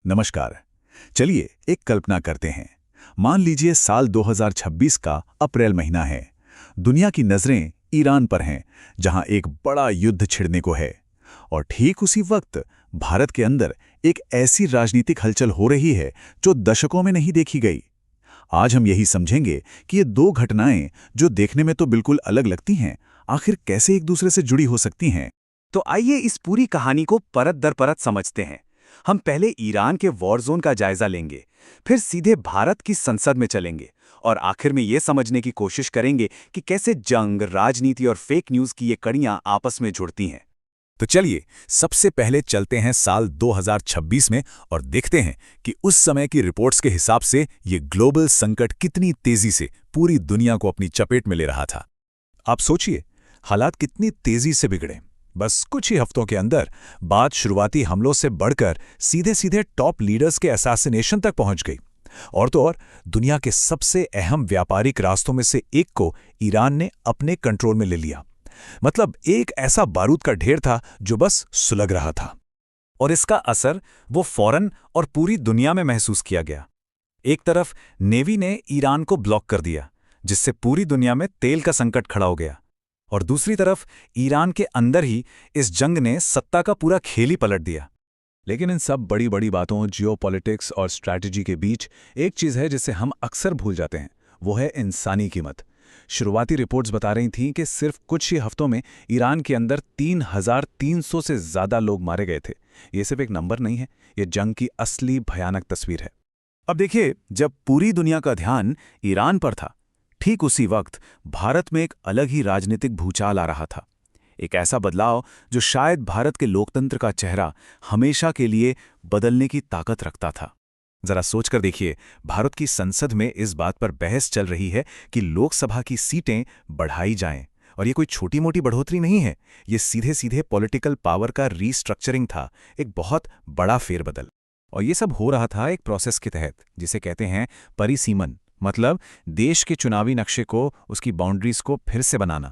नमस्कार। चलिए एक कल्पना करते हैं। मान लीजिए साल 2026 का अप्रैल महीना है। दुनिया की नज़रें ईरान पर हैं, जहां एक बड़ा युद्ध छिड़ने को है। और ठीक उसी वक्त भारत के अंदर एक ऐसी राजनीतिक हलचल हो रही है जो दशकों में नहीं देखी गई। आज हम यही समझेंगे कि ये दो घटनाएं, जो देखने में तो बिल्कुल अलग लगती हैं, आखिर कैसे एक दूसरे से जुड़ी हो सकती हैं। तो आइए इस पूरी कहानी को परत दर परत समझते हैं। हम पहले ईरान के वॉर जोन का जायजा लेंगे, फिर सीधे भारत की संसद में चलेंगे और आखिर में ये समझने की कोशिश करेंगे कि कैसे जंग, राजनीति और फेक न्यूज़ की ये कड़ियां आपस में जुड़ती हैं। तो चलिए सबसे पहले चलते हैं साल 2026 में और देखते हैं कि उस समय की रिपोर्ट्स के हिसाब से ये ग्लोबल संकट कितनी तेजी से पूरी दुनिया को अपनी चपेट में ले रहा था। आप सोचिए, हालात कितनी तेजी से बिगड़े। बस कुछ ही हफ्तों के अंदर बात शुरुआती हमलों से बढ़कर सीधे सीधे टॉप लीडर्स के असैसिनेशन तक पहुंच गई। और तो और दुनिया के सबसे अहम व्यापारिक रास्तों में से एक को ईरान ने अपने कंट्रोल में ले लिया। मतलब एक ऐसा बारूद का ढेर था जो बस सुलग रहा था। और इसका असर वो फौरन और पूरी दुनिया में महसूस किया गया। एक तरफ नेवी ने ईरान को ब्लॉक कर दिया, जिससे पूरी दुनिया में तेल का संकट खड़ा हो गया। और दूसरी तरफ ईरान के अंदर ही इस जंग ने सत्ता का पूरा खेल ही पलट दिया। लेकिन इन सब बड़ी बड़ी बातों, जियोपॉलिटिक्स और स्ट्रैटेजी के बीच एक चीज़ है जिसे हम अक्सर भूल जाते हैं। वो है इंसानी कीमत। शुरुआती रिपोर्ट्स बता रही थीं कि सिर्फ कुछ ही हफ्तों में ईरान के अंदर 3,300 से ज़्यादा लोग मारे गए थे। ये सिर्फ एक नंबर नहीं है, ये जंग की असली भयानक तस्वीर है। अब देखिए, जब पूरी दुनिया का ध्यान ईरान पर था, ठीक उसी वक्त भारत में एक अलग ही राजनीतिक भूचाल आ रहा था। एक ऐसा बदलाव जो शायद भारत के लोकतंत्र का चेहरा हमेशा के लिए बदलने की ताकत रखता था। जरा सोचकर देखिए, भारत की संसद में इस बात पर बहस चल रही है कि लोकसभा की सीटें बढ़ाई जाएं। और ये कोई छोटी मोटी बढ़ोतरी नहीं है, ये सीधे सीधे पॉलिटिकल पावर का रीस्ट्रक्चरिंग था, एक बहुत बड़ा फेरबदल। और ये सब हो रहा था एक प्रोसेस के तहत, जिसे कहते हैं परिसीमन। मतलब देश के चुनावी नक्शे को, उसकी बाउंड्रीज को फिर से बनाना।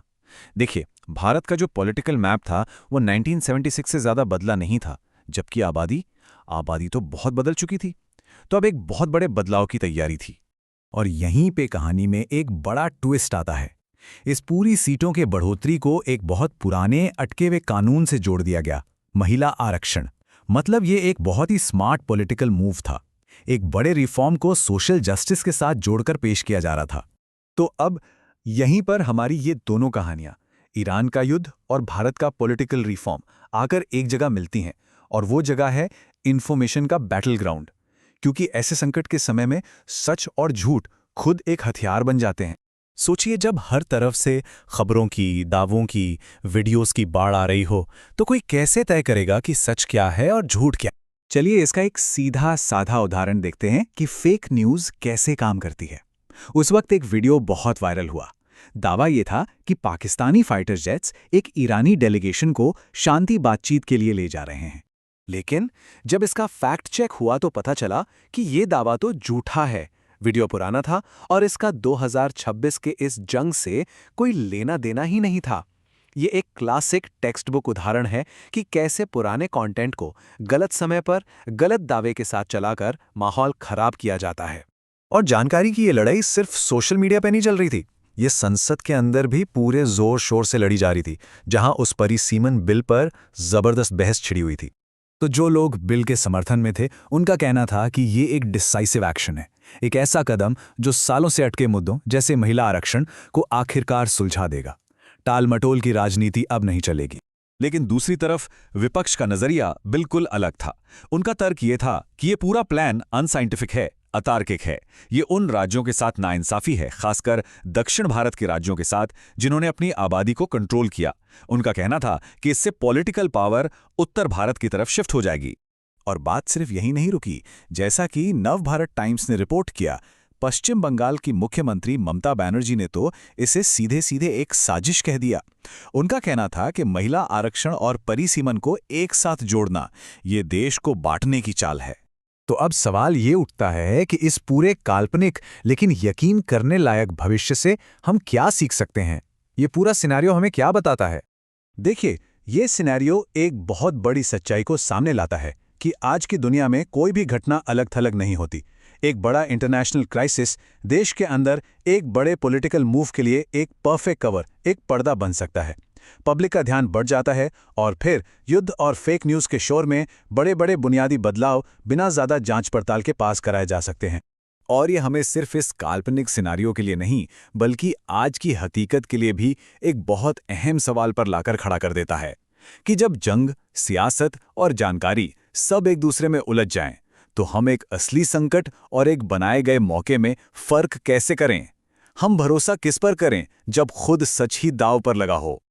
देखिए, भारत का जो पॉलिटिकल मैप था वो 1976 से ज़्यादा बदला नहीं था, जबकि आबादी तो बहुत बदल चुकी थी। तो अब एक बहुत बड़े बदलाव की तैयारी थी। और यहीं पे कहानी में एक बड़ा ट्विस्ट आता है। इस पूरी सीटों के बढ़ोतरी को एक बहुत पुराने अटके हुए कानून से जोड़ दिया गया, महिला आरक्षण। मतलब ये एक बहुत ही स्मार्ट पॉलिटिकल मूव था। एक बड़े रिफॉर्म को सोशल जस्टिस के साथ जोड़कर पेश किया जा रहा था। तो अब यहीं पर हमारी ये दोनों कहानियां, ईरान का युद्ध और भारत का पॉलिटिकल रिफॉर्म, आकर एक जगह मिलती हैं। और वो जगह है इंफॉर्मेशन का बैटल ग्राउंड। क्योंकि ऐसे संकट के समय में सच और झूठ खुद एक हथियार बन जाते हैं। सोचिए, जब हर तरफ से खबरों की, दावों की, वीडियोस की बाढ़ आ रही हो, तो कोई कैसे तय करेगा कि सच क्या है और झूठ क्या? चलिए इसका एक सीधा साधा उदाहरण देखते हैं कि फेक न्यूज़ कैसे काम करती है। उस वक्त एक वीडियो बहुत वायरल हुआ। दावा ये था कि पाकिस्तानी फाइटर जेट्स एक ईरानी डेलीगेशन को शांति बातचीत के लिए ले जा रहे हैं। लेकिन जब इसका फैक्ट चेक हुआ तो पता चला कि ये दावा तो झूठा है। वीडियो पुराना था और इसका 2026 के इस जंग से कोई लेना देना ही नहीं था। ये एक क्लासिक टेक्स्ट बुक उदाहरण है कि कैसे पुराने कंटेंट को गलत समय पर गलत दावे के साथ चलाकर माहौल खराब किया जाता है। और जानकारी की ये लड़ाई सिर्फ सोशल मीडिया पे नहीं चल रही थी, ये संसद के अंदर भी पूरे जोर शोर से लड़ी जा रही थी, जहां उस परिसीमन बिल पर जबरदस्त बहस छिड़ी हुई थी। तो जो लोग बिल के समर्थन में थे, उनका कहना था कि ये एक डिसाइसिव एक्शन है, एक ऐसा कदम जो सालों से अटके मुद्दों जैसे महिला आरक्षण को आखिरकार सुलझा देगा। टाल मटोल की राजनीति अब नहीं चलेगी। लेकिन दूसरी तरफ विपक्ष का नजरिया बिल्कुल अलग था। उनका तर्क ये था कि ये पूरा प्लान अनसाइंटिफिक है, अतार्किक है। ये उन राज्यों के साथ नाइंसाफी है, खासकर दक्षिण भारत के राज्यों के साथ जिन्होंने अपनी आबादी को कंट्रोल किया। उनका कहना था कि इससे पॉलिटिकल पावर उत्तर भारत की तरफ शिफ्ट हो जाएगी। और बात सिर्फ यही नहीं रुकी। जैसा कि नवभारत टाइम्स ने रिपोर्ट किया, पश्चिम बंगाल की मुख्यमंत्री ममता बनर्जी ने तो इसे सीधे सीधे एक साजिश कह दिया। उनका कहना था कि महिला आरक्षण और परिसीमन को एक साथ जोड़ना ये देश को बांटने की चाल है। तो अब सवाल ये उठता है कि इस पूरे काल्पनिक लेकिन यकीन करने लायक भविष्य से हम क्या सीख सकते हैं? ये पूरा सिनेरियो हमें क्या बताता है? देखिए, ये सिनेरियो एक बहुत बड़ी सच्चाई को सामने लाता है कि आज की दुनिया में कोई भी घटना अलग थलग नहीं होती। एक बड़ा इंटरनेशनल क्राइसिस देश के अंदर एक बड़े पॉलिटिकल मूव के लिए एक परफेक्ट कवर, एक पर्दा बन सकता है। पब्लिक का ध्यान बढ़ जाता है और फिर युद्ध और फेक न्यूज़ के शोर में बड़े बड़े बुनियादी बदलाव बिना ज़्यादा जांच पड़ताल के पास कराए जा सकते हैं। और ये हमें सिर्फ इस काल्पनिक सिनारियो के लिए नहीं, बल्कि आज की हकीकत के लिए भी एक बहुत अहम सवाल पर लाकर खड़ा कर देता है कि जब जंग, सियासत और जानकारी सब एक दूसरे में उलझ जाएं, तो हम एक असली संकट और एक बनाए गए मौके में फर्क कैसे करें? हम भरोसा किस पर करें जब खुद सच ही दांव पर लगा हो?